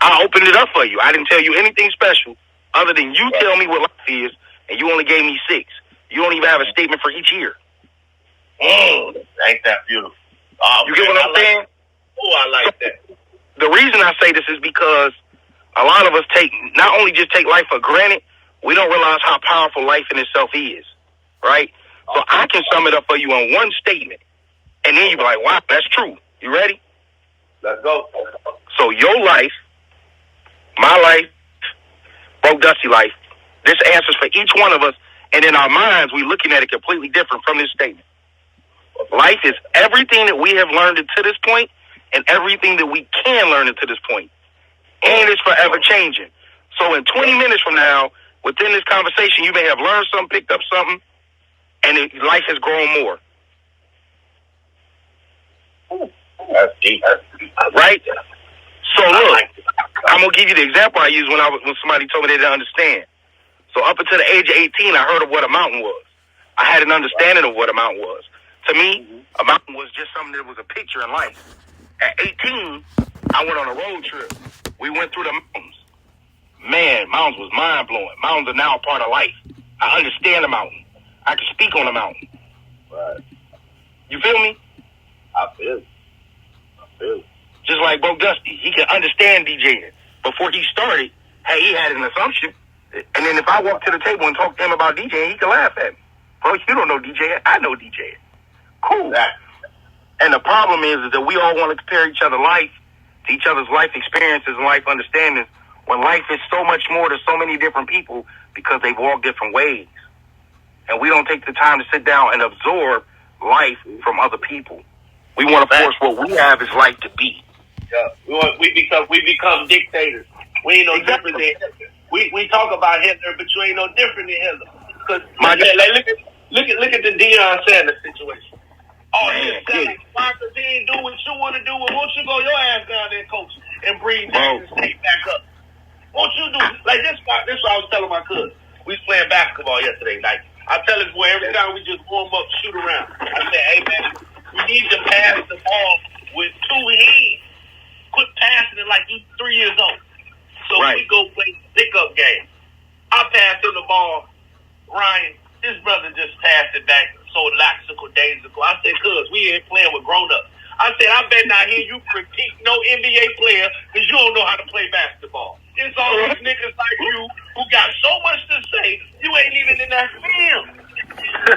I opened it up for you. I didn't tell you anything special other than you tell me what life is, and you only gave me 6. You don't even have a statement for each year. Ain't that beautiful? Oh, you get what I'm saying? I like that. The reason I say this is because a lot of us not only just take life for granted, we don't realize how powerful life in itself is, right? So I can sum it up for you in 1 statement, and then you be like, wow, that's true. You ready? Let's go. So your life, my life, Broke Dusty life, this answers for each one of us, and in our minds, we're looking at it completely different from this statement. Life is everything that we have learned to this point and everything that we can learn to this point. And it's forever changing. So in 20 minutes from now, within this conversation, you may have learned something, picked up something, and life has grown more. That's deep. Right? So look, I'm going to give you the example I used when somebody told me they didn't understand. So up until the age of 18, I heard of what a mountain was. I had an understanding of what a mountain was. To me, a mountain was just something that was a picture in life. At 18, I went on a road trip. We went through the mountains. Man, mountains was mind-blowing. Mountains are now a part of life. I understand the mountain. I can speak on the mountain. Right. You feel me? I feel it. Just like Broke Dusty. He can understand DJing. Before he started, he had an assumption. And then if I walk to the table and talk to him about DJing, he can laugh at me. Bro, you don't know DJing. I know DJing. Cool. Exactly. And the problem is that we all want to compare each other's life to each other's life experiences and life understandings when life is so much more to so many different people because they've walked different ways. And we don't take the time to sit down and absorb life from other people. We want to force what we have as life to be. Yeah. We become dictators. We ain't no different than Hitler. We talk about Hitler, but you ain't no different than Hitler. Because look at the Deion Sanders situation. Oh, why? Because he ain't do what you want to do. Well, won't you go your ass down there, coach, and bring Jackson State back up? Won't you do like this? This is what I was telling my cousin. We was playing basketball yesterday night. I tell his boy every time we just warm up, shoot around. I said, hey man, we need to pass the ball with 2 hands. Quit passing it like you 3 years old. So we go play pickup game. I pass him the ball. Ryan, this brother just passed it back so laxical days ago. I said, cuz, we ain't playing with grown-ups. I said, I bet not hear you critique no NBA player because you don't know how to play basketball. It's all these niggas like you who got so much to say, you ain't even in that field.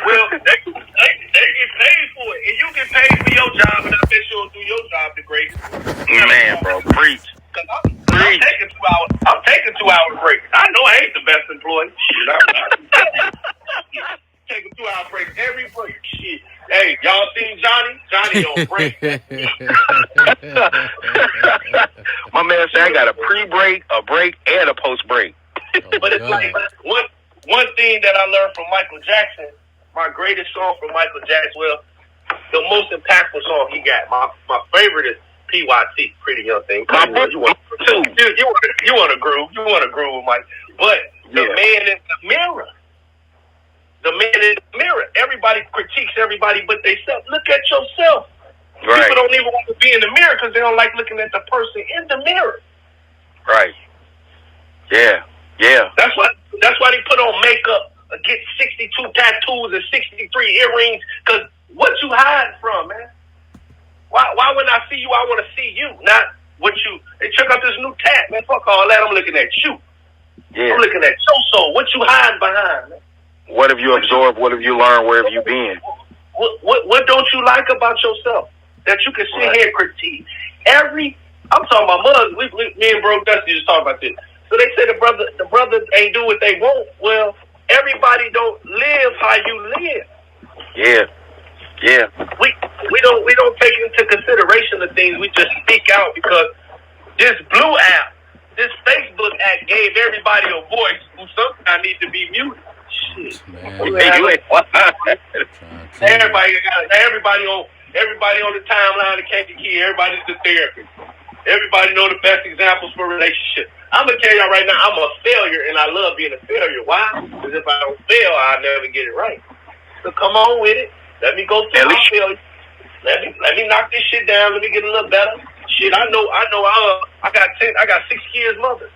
Well, they get paid for it. And you get paid for your job, and I bet you don't do your job the greatest. Man, bro, preach. I'm taking 2 hours. I'm taking 2 hour break. I know I ain't the best employee. Shit, I'm taking 2 hour break every break. Shit. Hey, y'all seen Johnny? Johnny on break. My man said I got a pre-break, a break, and a post-break. But it's like one thing that I learned from Michael Jackson, my greatest song from Michael Jackson, well, the most impactful song he got. My favorite is PYT, Pretty Young Thing. You want to groove. You want to groove with Mike. But the man in the mirror. The man in the mirror. Everybody critiques everybody but themselves. Look at yourself. Right. People don't even want to be in the mirror because they don't like looking at the person in the mirror. Right. Yeah. Yeah. That's why they put on makeup, get 62 tattoos and 63 earrings. Because what you hiding from, man? Why when I see you, I want to see you, not what you. They check out this new tat, man. Fuck all that. I'm looking at you. Yeah. I'm looking at your soul. What you hiding behind, man? What have you absorbed? What have you learned? Where have you been? What don't you like about yourself that you can sit here and critique? I'm talking about mothers. Me and Broke Dusty just talking about this. So they say the brother ain't do what they want. Well, everybody don't live how you live. Yeah. Yeah. We don't take into consideration the things. We just speak out because this blue app, this Facebook gave everybody a voice who sometimes need to be muted. Shit. Everybody on the timeline of Kankakee, everybody's the therapist. Everybody know the best examples for relationships. I'm gonna tell y'all right now, I'm a failure, and I love being a failure. Why? Because if I don't fail, I'll never get it right. So come on with it. Let me go through my failure. Let me knock this shit down. Let me get a little better. Shit, I know. I got 6 kids, mother.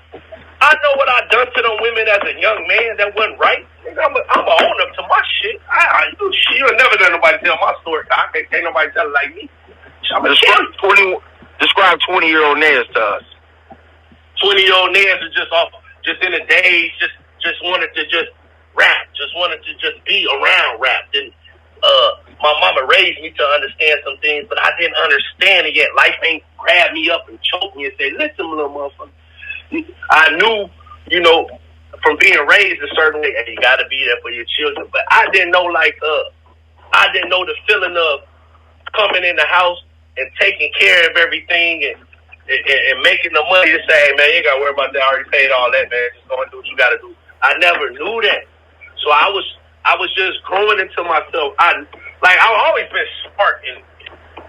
I know what I done to them women as a young man that wasn't right. I'm gonna own up to my shit. You'll never let nobody tell my story. Can't nobody tell it like me. Describe 20-year-old Nez to us. 20-year-old Nez is just in a daze, just wanted to just rap, just wanted to just be around rap. Then my mama raised me to understand some things, but I didn't understand it yet. Life ain't grabbed me up and choked me and said, "Listen, little motherfucker." I knew, from being raised a certain way, you got to be there for your children. But I didn't know, I didn't know the feeling of coming in the house and taking care of everything and making the money to say, "Hey, man, you ain't got to worry about that. I already paid all that, man. Just go and do what you got to do." I never knew that. So I was just growing into myself. I've always been smart and,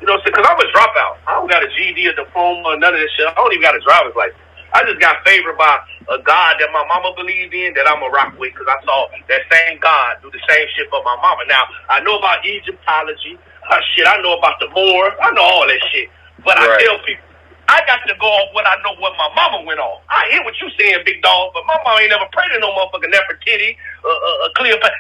because I'm a dropout. I don't got a GED, a diploma, or none of this shit. I don't even got a driver's license. I just got favored by a God that my mama believed in that I'm a rock with, because I saw that same God do the same shit for my mama. Now, I know about Egyptology. I know about the Moors. I know all that shit. But I tell people, I got to go off what I know what my mama went on. I hear what you saying, big dog, but my mama ain't never prayed to no motherfucking Nefertiti, Cleopatra,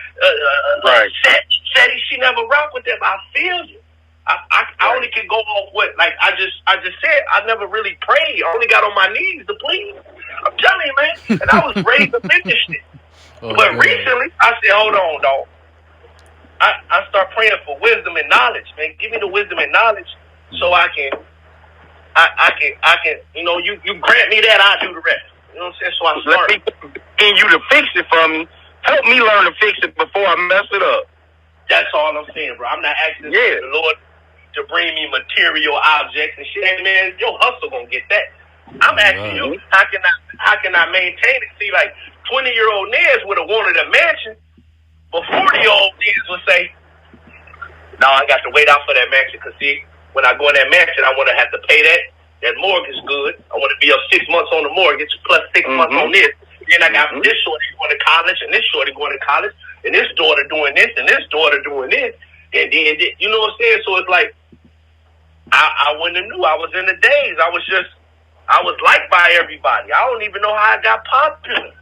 Seti. She never rocked with them. I feel you. I only can go off what, I just said, I never really prayed. I only got on my knees to plead. I'm telling you, man. And I was raised up in this shit. But recently, I said, hold on, dog. I start praying for wisdom and knowledge, man. Give me the wisdom and knowledge so I can, you grant me that, I do the rest. You know what I'm saying? So I start. And you to fix it for me. Help me learn to fix it before I mess it up. That's all I'm saying, bro. I'm not asking the Lord to bring me material objects and shit. Hey, man, your hustle gonna get that. I'm asking you, how can I maintain it? See, 20-year-old Nez would have wanted a mansion, but 40-year-old Nez would say, "No, I got to wait out for that mansion, because see, when I go in that mansion, I want to have to pay that. That mortgage good. I want to be up 6 months on the mortgage plus 6 months on this. Then I got this shorty going to college, and this shorty going to college, and this daughter doing this, and this daughter doing this, and then you know what I'm saying? So it's like I wouldn't have knew. I was in the days. I was liked by everybody. I don't even know how I got popular.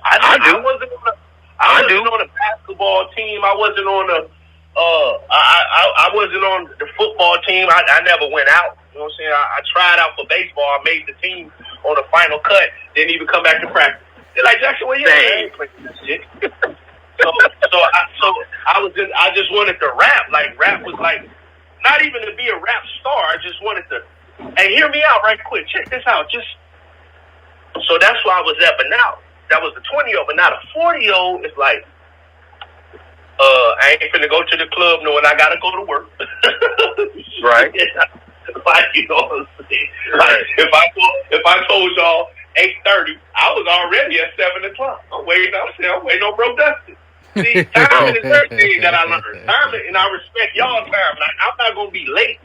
I wasn't on the basketball team. I wasn't on the I wasn't on the football team. I never went out. You know what I'm saying? I tried out for baseball. I made the team on the final cut. Didn't even come back to practice. They're like, "Jackson, where you at?" I ain't playing that shit. I just wanted to rap. Rap was not even to be a rap star. I just wanted to. Hey, hear me out right quick. Check this out. So that's where I was at. But now that was the 20-year-old. But now the 40-year-old is like, I ain't finna go to the club knowing I gotta go to work. Right. You know what I'm saying? If I told y'all 8:30, I was already at 7 o'clock. I'm waiting on Bro Dusty. See, timing is everything that I learned. Timing, and I respect y'all time. I'm not gonna be late.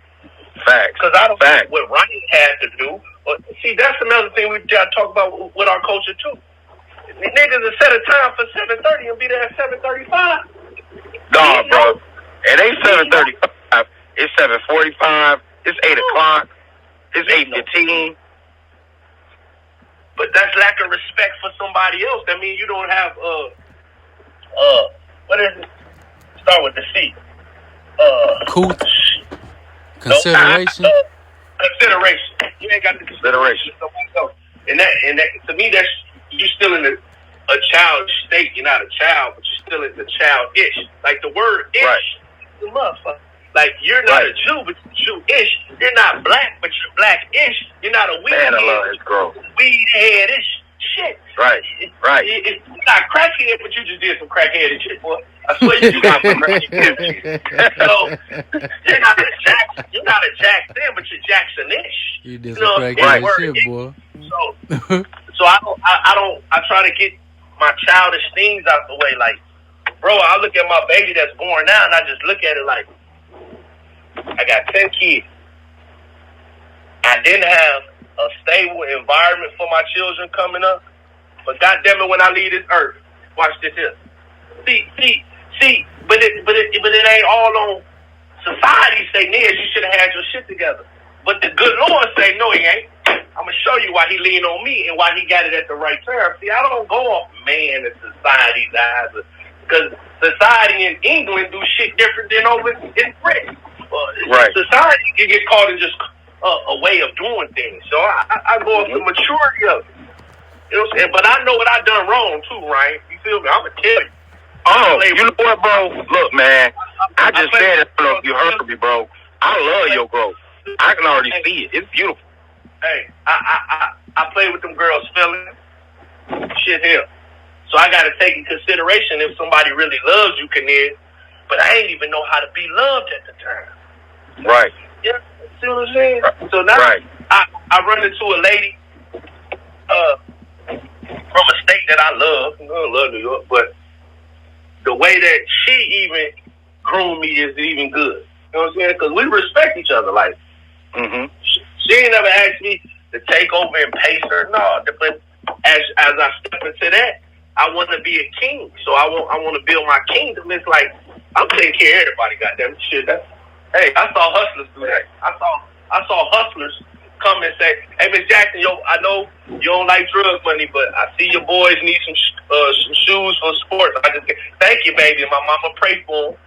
Facts. Because I don't know what Ryan had to do. But see, that's another thing we gotta talk about with our culture too. Niggas will set a time for 7:30 and be there at 7:35. No, bro. It ain't 7:35. It's 7:45. It's 8 o'clock. It's 8:15. But that's lack of respect for somebody else. That means you don't have what is it? Start with the C. Consideration. Consideration. You ain't got the consideration of somebody else. And that to me, that's you still in a child state. You're not a child, but you're still in the childish. Like the word ish, the motherfucker. Like you're not a Jew, but you're Jew-ish. You're not black, but you're black-ish. You're not a weed head, weed-head-ish. Shit. Right. You're not crackhead, but you just did some crackheaded shit, boy. I swear you got some crackhead shit. So you're not a Jackson, but you're Jackson-ish. You did some crackhead shit, boy. So I try to get my childish things out the way. Like, bro, I look at my baby that's born now, and I just look at it like, I got 10 kids. I didn't have a stable environment for my children coming up, but goddamn it, when I leave this earth, watch this here. See, but it ain't all on society. Say, Nez, you should have had your shit together. But the good Lord say, no, he ain't. I'm gonna show you why he leaned on me and why he got it at the right time. See, I don't go off man and society's eyes, because society in England do shit different than over in Britain. Right. Society can get caught in just a way of doing things. So I go off the maturity of it. You know what I'm saying? But I know what I done wrong too, Ryan. You feel me? I'm gonna tell you. Oh, you know what, bro? Look, man. I just said it. I don't know if you heard me, bro. I love your growth. I can already see it. It's beautiful. Hey, I play with them girls' feelings. Shit here. So I got to take in consideration if somebody really loves you, Kenaz. But I ain't even know how to be loved at the time. Right. Yeah, see what I'm saying? So now I run into a lady from a state that I love. I love New York, but the way that she even groomed me is even good. You know what I'm saying? Because we respect each other. Like, she ain't never asked me to take over and pace her. No, but as I step into that, I want to be a king. So I want to build my kingdom. It's like I'm taking care of everybody. Goddamn shit. Hey, I saw hustlers do that. I saw hustlers come and say, "Hey, Miss Jackson, I know you don't like drug money, but I see your boys need some shoes for sports. I just say, thank you, baby. My mama pray for them.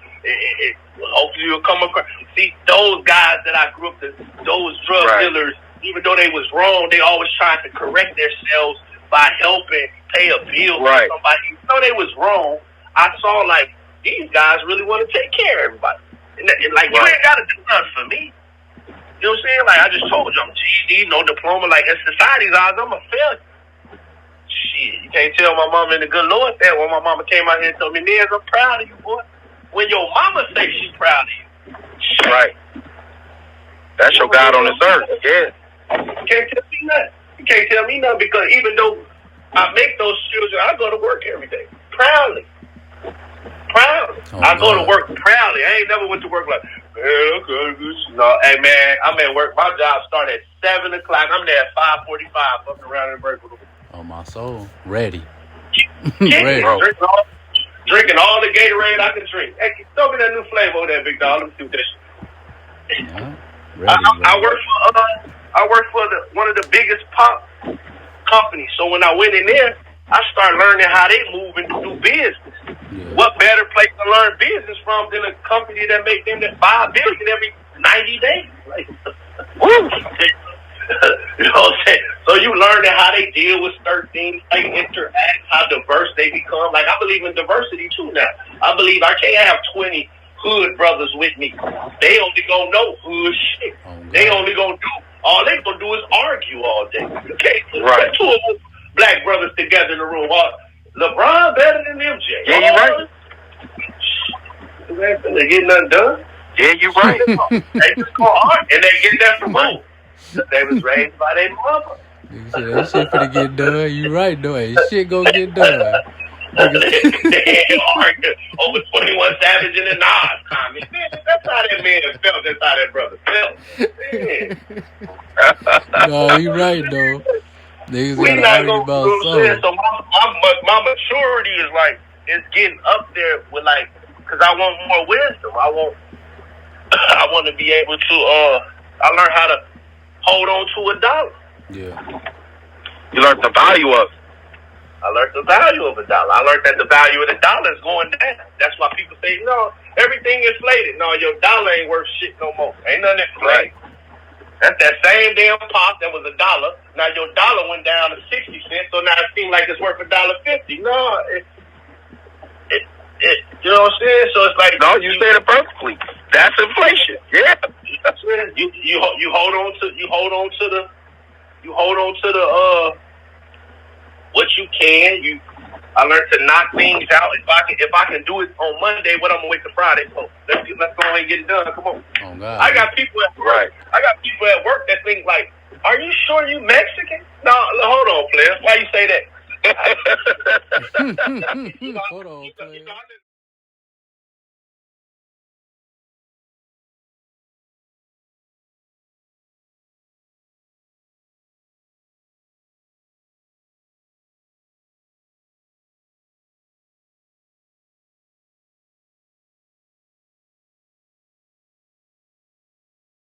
Hopefully you'll come across." See, those guys that I grew up with, those drug dealers, even though they was wrong, they always tried to correct themselves by helping pay a bill for somebody. Even though they was wrong, I saw like these guys really want to take care of everybody. And like you ain't got to do nothing for me. You know what I'm saying? Like I just told you, I'm GED, no diploma. Like in society's eyes, I'm a failure. Shit, you can't tell my mama and the good Lord that when my mama came out here and told me, Nez, I'm proud of you, boy. When your mama say she's proud of you. Right. That's your God on this earth. Yeah. You can't tell me nothing. You can't tell me nothing because even though I make those children, I go to work every day. Proudly. I go to work proudly. I ain't never went to work like, man, okay, no, hey, man, I'm at work. My job started at 7 o'clock. I'm there at 5:45 fucking around and work with them. Oh, my soul. Ready. Ready. Drinking all the Gatorade I can drink. Hey, throw me that new flavor over there, big dog. Let me see what that shit. Yeah, ready, I work for one of the biggest pop companies. So when I went in there, I started learning how they move and do business. Yeah. What better place to learn business from than a company that makes them that $5 billion every 90 days? Like, woo! You know what I'm saying? So you learning how they deal with certain things, how they interact, how diverse they become. Like I believe in diversity too now. I believe I can't have 20 hood brothers with me. They only gonna know hood shit. They only gonna do, all they gonna do is argue all day. You can't put two of them black brothers together in the room. LeBron better than MJ. Yeah, you right. They ain't finna get nothing done. Yeah, you right. They just gonna argue and they get that from who? They was raised by their mother. Nigga said that shit finna get done. You right, though. Ain't shit gonna get done. They argue over 21 Savage and the Nas comment. Man, that's how that man felt. That's how that brother felt. No, you right, though. Niggas gotta argue about something. So my maturity is getting up there with because I want more wisdom. I want to be able to. I learned how to hold on to $1. Yeah. You learned the value of it. I learned the value of $1. I learned that the value of the dollar is going down. That's why people say, no, everything inflated. No, your dollar ain't worth shit no more. Ain't nothing inflated. That's that same damn pop that was $1. Now your dollar went down to 60 cents, so now it seems like it's worth $1.50. No, you know what I'm saying? So it's like no, you said it perfectly. That's inflation. Yeah, that's it. You hold on to the what you can. I learned to knock things out. If I can do it on Monday, what I'm gonna wait till Friday for? Let's go and get it done. Come on. Oh, God. I got people at work. I got people at work that think like, "Are you sure you Mexican?" No, hold on, player. Why you say that? Hold on, player.